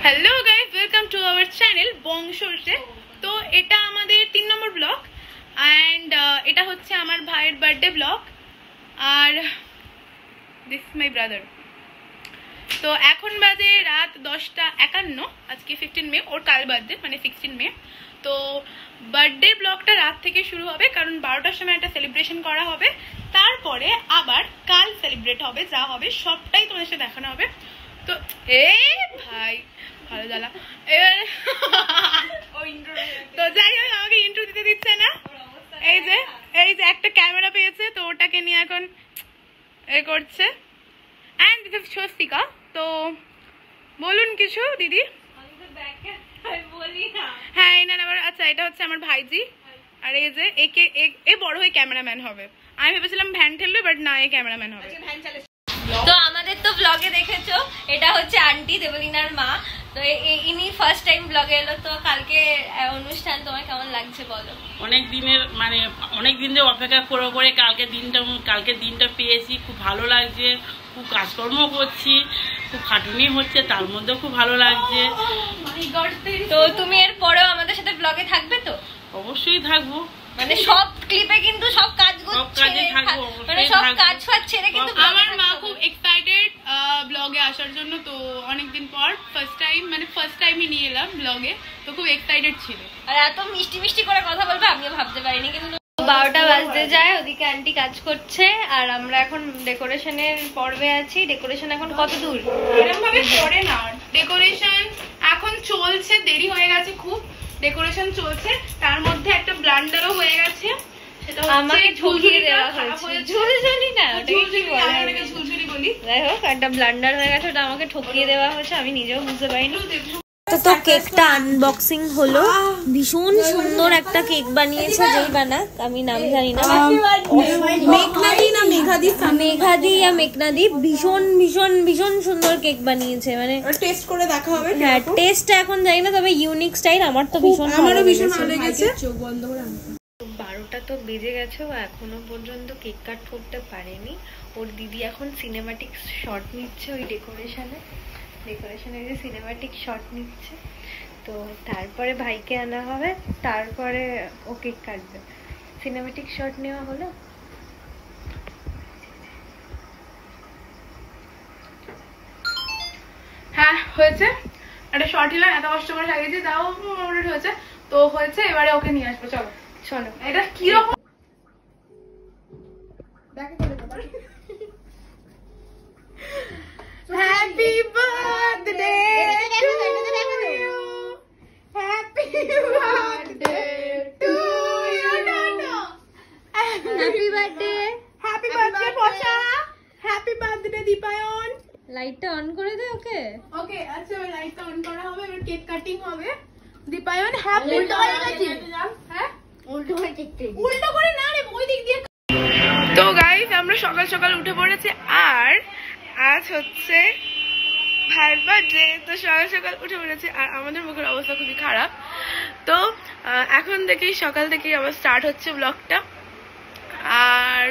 Hello guys, welcome to our channel বংশে। তো এটা আমাদের 3 নম্বর ব্লগ এন্ড এটা হচ্ছে আমার ভাইয়ের বার্থডে ব্লগ আর দিস মাই ব্রাদার। তো এখন বাজে রাত 10:51, আজকে 15 মে, ওর কাল বার্থডে মানে 16 মে। তো বার্থডে ব্লগটা রাত থেকে শুরু হবে কারণ 12টার সময় একটা সেলিব্রেশন করা হবে, তারপরে আবার কাল সেলিব্রেট হবে, যা হবে সবটাই তোমাদের সাথে দেখানো হবে। তো ভাই ভালো জ্বালা এবার তো যাই হোক, আমাকে ইন্ট্রো দিতে দিচ্ছে না। এই যে একটা ক্যামেরা পেয়েছে, তো ওটাকে নিয়ে এখন এ করছে। And this is Swastika. তো বলুন কিছু দিদি। হ্যাঁ এই না আবার, আচ্ছা এটা হচ্ছে আমার ভাইজি। আর এই যে এ বড় হয়ে ক্যামেরাম্যান হবে। আমি ভেবেছিলাম ভ্যান ঠেলবে, বাট না, এ ক্যামেরাম্যান হবে। তো আমাদের তো ব্লগে দেখেছো, এটা হচ্ছে আন্টি দেবলিনার মা। তো ইনি ফার্স্ট টাইম ব্লগে এলো। তো কালকে অনুষ্ঠান তোমার কেমন লাগছে বলো? অনেক দিন ধরে অপেক্ষা করে কালকে দিনটা পেয়েছি, খুব ভালো লাগছে। খুব কাজকর্ম করছি, খুব খাটুনি হচ্ছে, তার মধ্যেও খুব ভালো লাগছে। তো তুমি এর পরেও আমাদের সাথে ব্লগে থাকবে তো? অবশ্যই থাকবো, মানে সব ক্লিপে কিন্তু সব কাজগুলো মানে সব কাজ ছেড়ে কিন্তু আমার মা খুব এক্সাইটেড ব্লগে আসার জন্য। তো অনেকদিন পর ফার্স্ট টাইমই নিয়ে এলাম ব্লগে, তো খুব এক্সাইটেড ছিল। আর এত মিষ্টি মিষ্টি করে কথা বলবে আমিও ভাবতে পারিনি। কিন্তু 12টা বাজতে যায়, ওদিকে আন্টি কাজ করছে আর আমরা এখন ডেকোরেশনের পর্বে আছি। ডেকোরেশন এখন কত দূর? এরকম ভাবে পড়ে না, ডেকোরেশন এখন চলছে, দেরি হয়ে গেছে খুব। ডেকোরেশন চলছে, তার মধ্যে একটা ব্লান্ডারও হয়ে গেছে, সেটা আমাকে ঠকিয়ে দেওয়া হয়েছে। ঝুলঝুলি না, ওটাকে কি বলে? ঝুলঝুলি বলি। যাই হোক, একটা ব্লান্ডার হয়ে গেছে, ওটা আমাকে ঠকিয়ে দেওয়া হয়েছে, আমি নিজেও বুঝতে পারিনি। তো কেকটা আনবক্সিং হলো। ভীষণ সুন্দর একটা কেক বানিয়েছে, যেই বানাক আমি নাম জানি না, মেঘাদি ইয়া মেঘনাদি। ভীষণ ভীষণ ভীষণ সুন্দর কেক বানিয়েছে, মানে টেস্ট করে দেখা হবে। হ্যাঁ, টেস্টটা এখন জানি না, তবে ইউনিক স্টাইল। আমার তো ভীষণ ভালো লেগেছে। 12টা তো বেজে গেছে, ও এখনো পর্যন্ত কেক কাট করতে পারেনি। ওর দিদি এখন সিনেমাটিক শট নিচ্ছে, ওই ডেকোরেশনে যে সিনেমাটিক শট নিচ্ছে। তো তারপরে ভাইকে আনা হবে, তারপরে ও কেক কাটবে। সিনেমাটিক শট নেওয়া হলো। হ্যাঁ হয়েছে, একটা শর্ট নিলাম, এত কষ্ট করে লাগিয়েছি, তাও মোটামুটি হয়েছে। তো হয়েছে, এবারে ওকে নিয়ে আসবো। চলো চলো, এটা কিরকম happy birthday to you, happy birthday to you, happy birthday, happy birthday পচা, হ্যাপি বার্থডে দীপায়ন। লাইটটা অন করে দে ওকে। ওকে আচ্ছা, লাইটটা অন করা হবে, এবার কেক কাটিং হবে। Dipayan happy birthday. হ্যাঁ উল্টো করে না রে, ওই দিক দিয়ে। তো গাইস, আমরা সকাল সকাল উঠে পড়েছি আর আজ হচ্ছে ভাইয়ের বার্থডে। তো সকাল সকাল উঠে পড়েছি আর আমাদের মুখের অবস্থা খুবই খারাপ। তো এখন থেকেই সকাল থেকেই আবার স্টার্ট হচ্ছে ব্লগটা। আর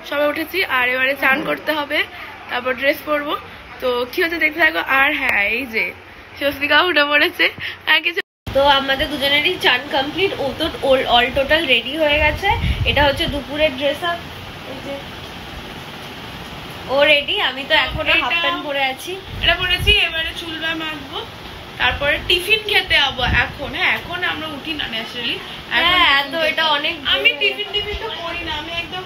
সবাই উঠেছি আর এবারে চান করতে হবে, তারপর ড্রেস পরবো। তো কি হচ্ছে দেখতে থাকো। আর হ্যাঁ, এই যে স্বস্তিকাও উঠে পড়েছে আর কিছু। তো আমাদের দুজনেরই চান কমপ্লিট। ও তো অল টোটাল রেডি হয়ে গেছে। এটা হচ্ছে দুপুরের ড্রেস আপ, ও রেডি। আমি তো এখনো হাফ প্যান্ট পরে আছি। এটা পরেছি, এবারে চুলবা মাখবো, তারপরে টিফিন খেতে যাবো এখন। হ্যাঁ এখন আমরা উঠি না ন্যাচারালি। হ্যাঁ তো এটা অনেক, আমি টিফিন তো করি না, আমি একদম।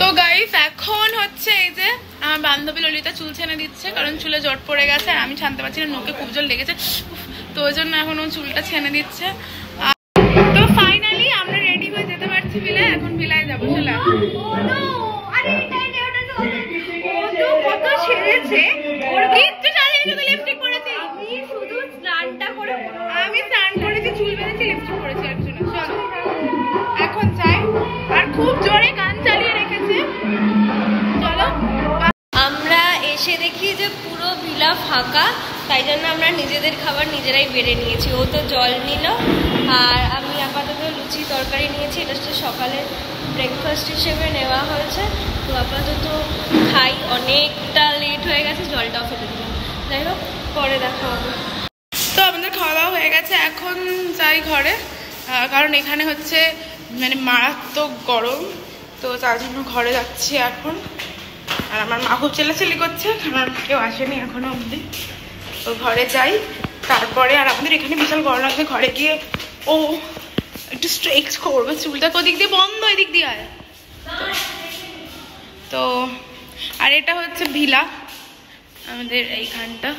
তো গাইস, এখন হচ্ছে এই যে আমার বান্ধবী ললিতা চুল ছেনে দিচ্ছে, কারণ চুলে জট পড়ে গেছে আর আমি ছানতে পারছি না, নোকে খুব জোর লেগেছে। তো ওই জন্য এখন ও চুলটা ছেনে দিচ্ছে। তো ফাইনালি আমরা রেডি হয়ে যেতে পারছি বিলে, এখন বিলায় যাবো। চলে কত ছেড়েছে, ওর কিচ্ছু সাজিয়েছে, তো লিপস্টিক পরেছি। আমি শুধু স্নানটা করে, আমি স্নান করেছি, চুল বেঁধেছি, লিপস্টিক পরেছি আর কিছু না। চলো এখন যাই। আর খুব জোরে গান চালিয়ে রেখেছে। চলো। আমরা এসে দেখি যে পুরো ভিলা ফাঁকা, তাই জন্য আমরা নিজেদের খাবার নিজেরাই বেড়ে নিয়েছি। ও তো জল নিল আর আমি আপাতত লুচি তরকারি নিয়েছি। এটা হচ্ছে সকালে ব্রেকফাস্ট হিসেবে নেওয়া হয়েছে। তো আপাতত খাই, অনেকটা লেট হয়ে গেছে, জলটাও ফেলে দিলাম। যাই হোক, পরে দেখা হবে। তো এখন যাই ঘরে, কারণ এখানে হচ্ছে মানে মারাত্মক গরম, তো তার জন্য ঘরে যাচ্ছি এখন। আর আমার মা খুব চেলাচেলি করছে, আমার কেউ আসেনি এখনো অবধি, তো ঘরে যাই তারপরে। আর আমাদের এখানে বিশাল গরম লাগছে, ঘরে গিয়ে ও একটু স্ট্রেক্স করবে চুলটা, ওদিক দিয়ে বন্ধ, এদিক দিয়ে আয়। তো আর এটা হচ্ছে ভিলা আমাদের এইখানটা।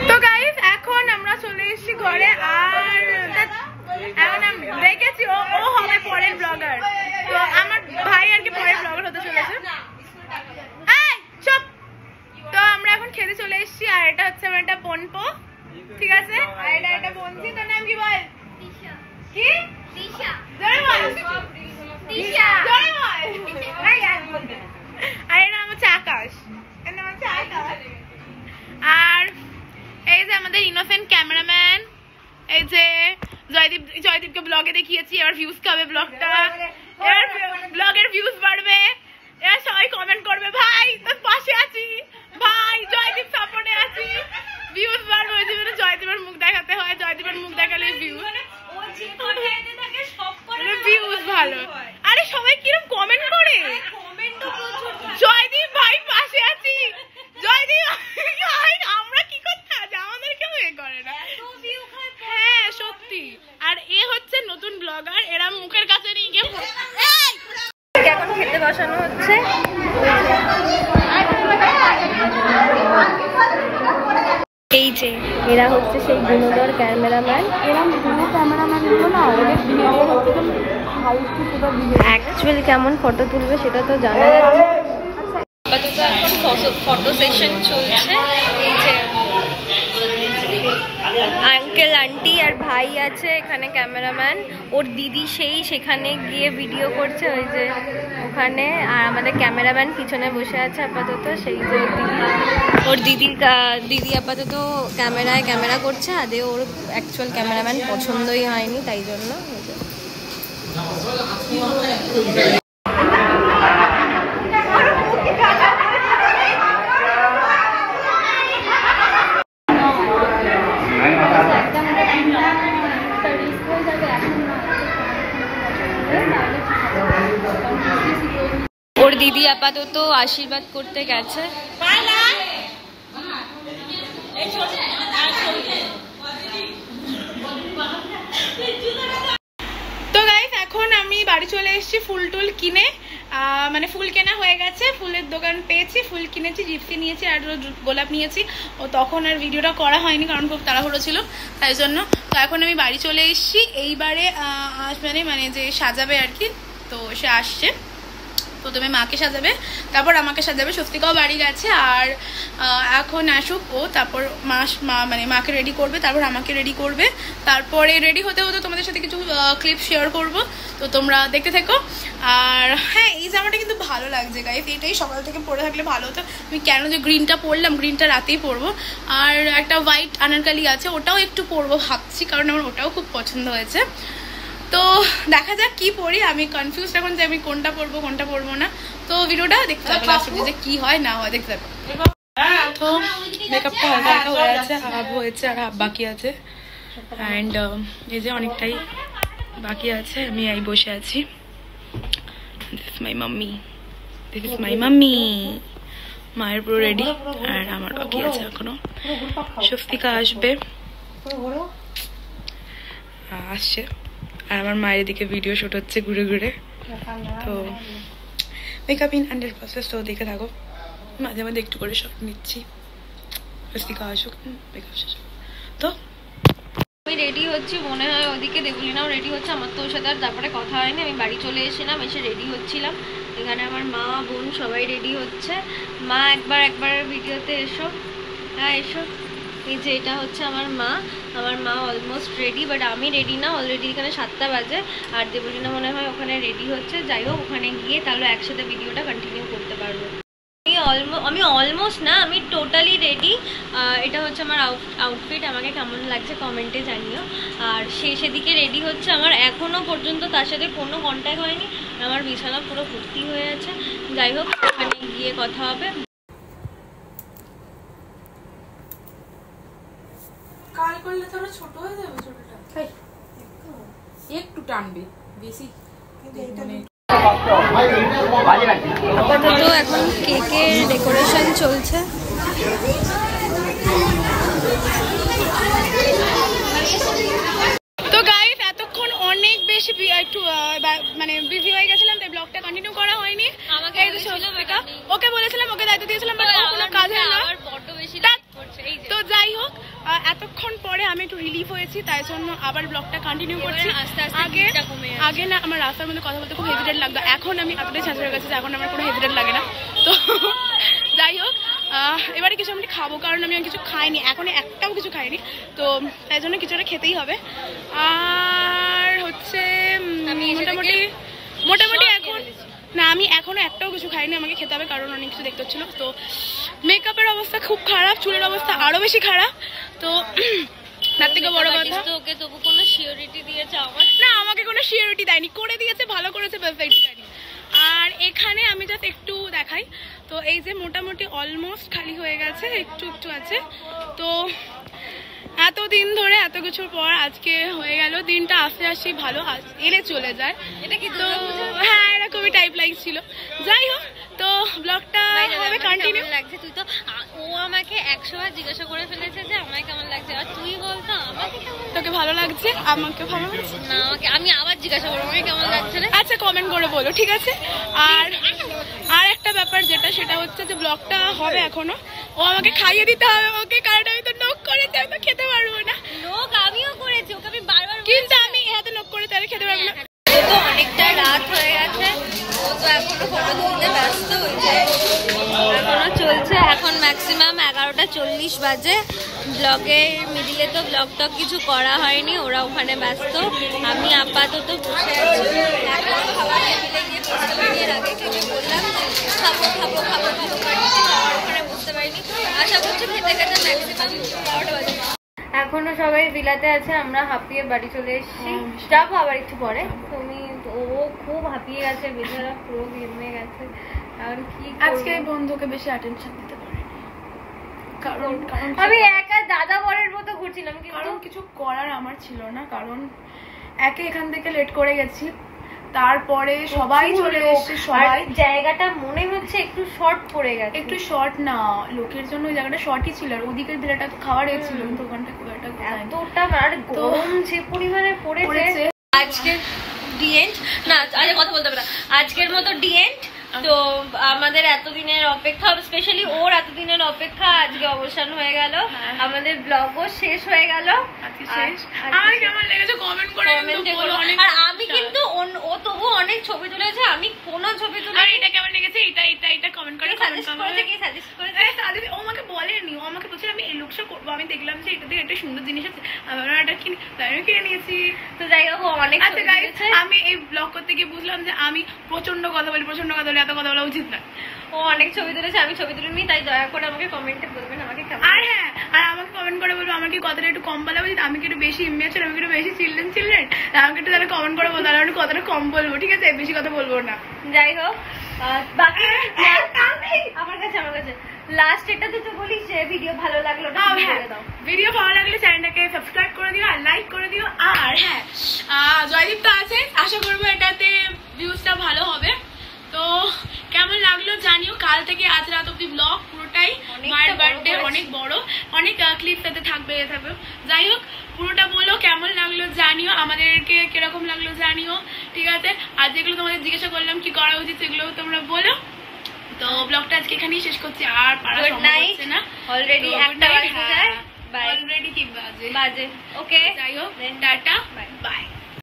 তো গাইস এখন আমরা চলে এসেছি ঘরে, আর এখন আমি দেখেছি ও হবে পরের ব্লগার, তো আমার ভাই আর কি পরের ব্লগার হতে চলেছে। তো আমরা এখন খেতে চলে এসেছি, আর এটা হচ্ছে আমার একটা বোনপো, ঠিক আছে, আর এটা একটা বোনজি। তোর নাম কি বল? কি? দিশা। জোরে বল। দিশা। জোরে বল। আর এটা হচ্ছে আকাশ, এর নাম হচ্ছে আকাশ। আর এই যে আমাদের ইনোসেন্ট ক্যামেরাম্যান, এই যে জয়দীপকে ব্লগে দেখিয়েছি, এবার ভিউজ খাবে ব্লগটা, এবার ব্লগের ভিউজ বাড়বে, এবার সবাই কমেন্ট করবে ভাই তোর পাশে আছি, ভাই জয়দীপ সাপোর্টে আছি, ভিউজ বাড়বে। ওই জন্য জয়দীপের মুখ দেখাতে হয়, জয়দীপের মুখ দেখালে ভিউজ ভালো। আরে সবাই কিরকম কমেন্ট করে, জয়দীপ ভাই পাশে আছি, জয়দীপ আমরা কি করতে আছি, আমাদের কেউ এ করে না। হ্যাঁ সত্যি। আর এ হচ্ছে নতুন ব্লগার, এরা মুখের কাছে নিয়ে গিয়ে এখন খেতে বসানো হচ্ছে। এই যে এরা হচ্ছে সেই গুণধর ক্যামেরাম্যান। অ্যাকচুয়ালি কেমন ফটো তুলবে সেটা তো জানা যাচ্ছে। আপাতত এখন ফটো সেশন চলছে। এই যে আঙ্কেল আন্টি আর ভাই আছে এখানে, ক্যামেরাম্যান, ওর দিদি সেখানে গিয়ে ভিডিও করছে ওই যে ওখানে, আর আমাদের ক্যামেরাম্যান পিছনে বসে আছে আপাতত। সেই যে ওর দিদি আপাতত ক্যামেরা করছে, আদে ওর অ্যাকচুয়াল ক্যামেরাম্যান পছন্দই হয়নি, তাই জন্য। ওর দিদি আপাতত আশীর্বাদ করতে গেছে। তো গাইস এখন আমি বাড়ি চলে এসেছি ফুল টুল কিনে, মানে ফুল কেনা হয়ে গেছে, ফুলের দোকান পেয়েছি, ফুল কিনেছি, জিপসি নিয়েছি আর গোলাপ নিয়েছি। ও তখন আর ভিডিওটা করা হয়নি কারণ খুব তাড়াহুড়ো ছিল, তাই জন্য। তো এখন আমি বাড়ি চলে এসেছি, এইবারে মানে যে সাজাবে আর কি, তো সে আসছে, প্রথমে মাকে সাজাবে, তারপর আমাকে সাজাবে। স্বস্তিকাও বাড়ি গেছে, আর এখন আসুক ও, তারপর মানে মাকে রেডি করবে, তারপর আমাকে রেডি করবে, তারপরে রেডি হতে হতে তোমাদের সাথে কিছু ক্লিপ শেয়ার করব, তো তোমরা দেখতে থেকো। আর হ্যাঁ, এই জামাটা কিন্তু ভালো লাগছে গাইস, এটাই সকাল থেকে পরে থাকলে ভালো হতো। আমি কেন যে গ্রিনটা পরলাম, গ্রিনটা রাতেই পরবো। আর একটা হোয়াইট আনারকালি আছে, ওটাও একটু পরবো ভাবছি, কারণ আমার ওটাও খুব পছন্দ হয়েছে। তো দেখা যাক কি পরি, আমি কনফিউজ এখন যে আমি কোনটা পরবো না। তো ভিডিওটা দেখতে থাকো লাস্ট অবধি, যে কি হয় না হয় দেখতে থাকো। তো মেকআপটা হালকা হয়ে আছে, হাফ হয়েছে আর হাফ বাকি আছে, অ্যান্ড এই যে অনেকটাই বাকি আছে, আমি এই বসে আছি। দিস ইজ মাই মাম্মি, মায়ের পুরো রেডি, আর আমার বাকি আছে এখনো। স্বস্তিকা আসবে, আসছে, আর আমার মায়ের দিকে ভিডিও শুট হচ্ছে ঘুরে ঘুরে। তো মেকআপ ইন আন্ডার প্রসেস, তো দেখে থাকো, মাঝে মাঝে একটু করে শট নিচ্ছি। স্বস্তিকা আসুক, মেকআপ শেষ। তো আমি রেডি হচ্ছি, মনে হয় ওদিকে দেবুলিনাও রেডি হচ্ছে, আমার তো ওর সাথে আর তারপরে কথা হয়নি। আমি বাড়ি চলে এসেছিলাম, এসে রেডি হচ্ছিলাম, এখানে আমার মা বোন সবাই রেডি হচ্ছে। মা একবার ভিডিওতে এসো, হ্যাঁ এসো। এই যে এটা হচ্ছে আমার মা অলমোস্ট রেডি, বাট আমি রেডি না, অলরেডি এখানে 7টা বাজে, আর দেবুলিনা মনে হয় ওখানে রেডি হচ্ছে। যাই হোক, ওখানে গিয়ে তাহলে একসাথে ভিডিওটা কন্টিনিউ করতে পারবো। আমি অলমোস্ট না, আমি টোটালি রেডি। এটা হচ্ছে আমার আউটফিট, আমাকে কেমন লাগছে কমেন্টে জানিও। আর সেদিকে রেডি হচ্ছে আমার, এখনও পর্যন্ত তার সাথে কোনো কন্ট্যাক্ট হয়নি, আমার বিছানা পুরো ভর্তি হয়ে আছে। যাই হোক, ওখানে গিয়ে কথা হবে। কাল করলে তো ছোট হয়ে যাবে, ছোটটা একটু টানবে বেশি। আপাতত এখন কেকের ডেকোরেশন চলছে। তো গাইস এতক্ষণ অনেক বেশি একটু মানে বিজি হয়ে গেছিলাম, তাই ব্লগটা কন্টিনিউ করা হয়নি। ওকে বলেছিলাম, ওকে দায়িত্ব দিয়েছিলাম, কোনো কাজ হয় না। তো যাই হোক, এতক্ষণ পরে আমি একটু রিলিফ হয়েছি, তাই জন্য আবার ব্লগটা কন্টিনিউ করছি। আগে না আমার রাস্তার মধ্যে কথা বলতে খুব হেজিটেট লাগতো, এখন আমি এতটাই ছাঁচ হয়ে গেছি যে এখন আমার কোনো হেজিটেট লাগে না। তো যাই হোক, এবারে কিছু আমি খাবো, কারণ আমি কিছু খাইনি, এখন একটাও কিছু খাইনি, তো তাই জন্য কিছুটা খেতেই হবে। আর হচ্ছে মোটামুটি এখন না, আমি এখনো একটাও কিছু খাইনি, আমাকে খেতে হবে, কারণ অনেক কিছু দেখতে হচ্ছিল। তো মেকআপের অবস্থা খুব খারাপ, চুলের অবস্থা আরো বেশি খারাপ। তো তার থেকে বড় কথা, ওকে তবু কোনো সিওরিটি দিয়েছে আমার না, আমাকে কোনো সিওরিটি দেয়নি, করে দিয়েছে, ভালো করেছে, ব্যাস এইটুখানি। আর এখানে আমি জাস্ট একটু দেখাই, তো এই যে মোটামুটি অলমোস্ট খালি হয়ে গেছে, একটু একটু আছে। তো এতদিন ধরে এত কিছুর পর আজকে হয়ে গেল, দিনটা আস্তে আস্তে ভালো এনে চলে যায়। এটা কি তো হ্যাঁ, এরকমই টাইপ লাইক ছিল। যাই হোক, তো ব্লগটা হবে কন্টিনিউ। লাগছে তুই তো, ও আমাকে 100 বার জিজ্ঞাসা করে ফেলেছে যে আমায় কেমন লাগছে, আর তুই বলতো আমাকে কেমন, তোকে ভালো লাগছে, আমাকে ভালো লাগছে না, আমি আবার জিজ্ঞাসা করবো আমাকে কেমন লাগছে রে। আচ্ছা, কমেন্ট করে বলো, ঠিক আছে। আর একটা ব্যাপার যেটা, সেটা হচ্ছে যে ব্লগটা হবে এখনো, ও আমাকে খাইয়ে দিতে হবে ওকে, কারণ আমি তো নক করেছি, আমি তো খেতে পারবো না। লোক আমিও করেছি, ওকে আমি বারবার, কিন্তু আমি হাতে নক করে তাহলে খেতে পারবো না। তো অনেকটা রাত হয়ে গেছে, ও তো এখনো ফটো তুলতে ব্যস্ত হয়েছে, এখনো চলছে। এখন ম্যাক্সিমাম 11:40 বাজে। ব্লগের মিডিলে তো ব্লগ টক কিছু করা হয়নি, ওরা ওখানে ব্যস্ত, আমি আপাতত বসে আছি। এখন খাবার টেবিলে গিয়ে বসতে পারিনি, এর আগে থেকে বললাম খাবো খাবো খাবো খাবো পারিনি, খাবার ওখানে বসতে পারিনি। আশা করছি খেতে খেতে ম্যাক্সিমাম 12টা বাজে। এখনো সবাই ভিলাতে আছে, আমরা হাঁপিয়ে বাড়ি চলে এসেছি, যাবো আবার একটু পরে। ও খুব হাঁপিয়ে গেছে বেচারা, পুরো ঘেমে গেছে। এখন কি আজকে বন্ধুকে বেশি অ্যাটেনশন দিতে পারি, কারণ আমি একা দাদা বরের মতো ঘুরছিলাম, কারণ কিছু করার আমার ছিল না, কারণ একে এখান থেকে লেট করে গেছি, তারপরে সবাই চলে এসেছে, সবাই জায়গাটা মনে হচ্ছে একটু শর্ট পড়ে গেছে, একটু শর্ট না, লোকের জন্য ওই জায়গাটা শর্টই ছিল, আর ওদিকের ভিলাটা তো খাওয়ার ছিল, কিন্তু ওখানটা খুব একটা এতটা আর গরম যে পরিমাণে পড়েছে। আজকে ডিএন্ড না, আরে কথা বলতে হবে না, আজকের মতো ডিএন্ড। তো আমাদের এতদিনের অপেক্ষা, স্পেশালি ওর এতদিনের অপেক্ষা আজকে অবসান হয়ে গেল, আমাদের ব্লগও শেষ হয়ে গেল। আমার কেমন লেগেছে কমেন্ট করে বলো। আর আমি কিন্তু ও তবু অনেক ছবি তুলেছে, আমি কোনো ছবি তুলে, এটা কেমন লেগেছে এটা কমেন্ট করে সাজেস্ট করেছে। ও আমাকে বলেনি, ও আমাকে বলছে আমি এই লুকসটা করবো, আমি দেখলাম যে এটা দিয়ে একটা সুন্দর জিনিস আছে, আমরা এটা কিনে, তাই আমি কিনে নিয়েছি। তো যাই হোক, অনেক আচ্ছা গাইস, আমি এই ব্লগ করতে গিয়ে বুঝলাম যে আমি প্রচন্ড কথা বলি, এত কথা বলা উচিত না। ও অনেক ছবি তুলেছে, আমি ছবি তুলিনি, তাই দয়া করে আমাকে কমেন্টে বলবেন আমাকে কেমন। আর হ্যাঁ, আর আমাকে কমেন্ট করে বলবো আমার কি কথাটা একটু কম বলা উচিত, আমি কি একটু বেশি ইমেচার, আমি কি একটু বেশি চিলড্রেন, আমাকে একটু তাহলে কমেন্ট করে বলবো, তাহলে আমি কতটা কম বলবো, ঠিক আছে, বেশি কথা বলবো না। যাই হোক, বাকি আমার কাছে লাস্ট এটা তো বলিস যে ভিডিও ভালো লাগলো না, ভিডিও ভালো লাগলে চ্যানেলটাকে সাবস্ক্রাইব করে দিও আর লাইক করে দিও। আর হ্যাঁ, জয়দীপ তো আছে, আশা করবো এটাতে ভিউজটা ভালো হবে। তো কেমন লাগলো জানিও। কাল থেকে আজ রাত অব্দি ব্লগ পুরোটাই মায়ের বার্থডে, অনেক বড়, অনেক ক্লিপ সাথে থাকবে। যাই হোক, পুরোটা বলো কেমন লাগলো জানিও, আমাদেরকে কিরকম লাগলো জানিও, ঠিক আছে। আর যেগুলো তোমাদের জিজ্ঞাসা করলাম কি করা উচিত, সেগুলো তোমরা বলো। তো ব্লগটা আজকে এখানেই শেষ করছি, আর পারা সম্ভব হচ্ছে না, অলরেডি 1টা বাজে যায়, অলরেডি কি বাজে, ওকে, যাই হোক, টাটা, বাই।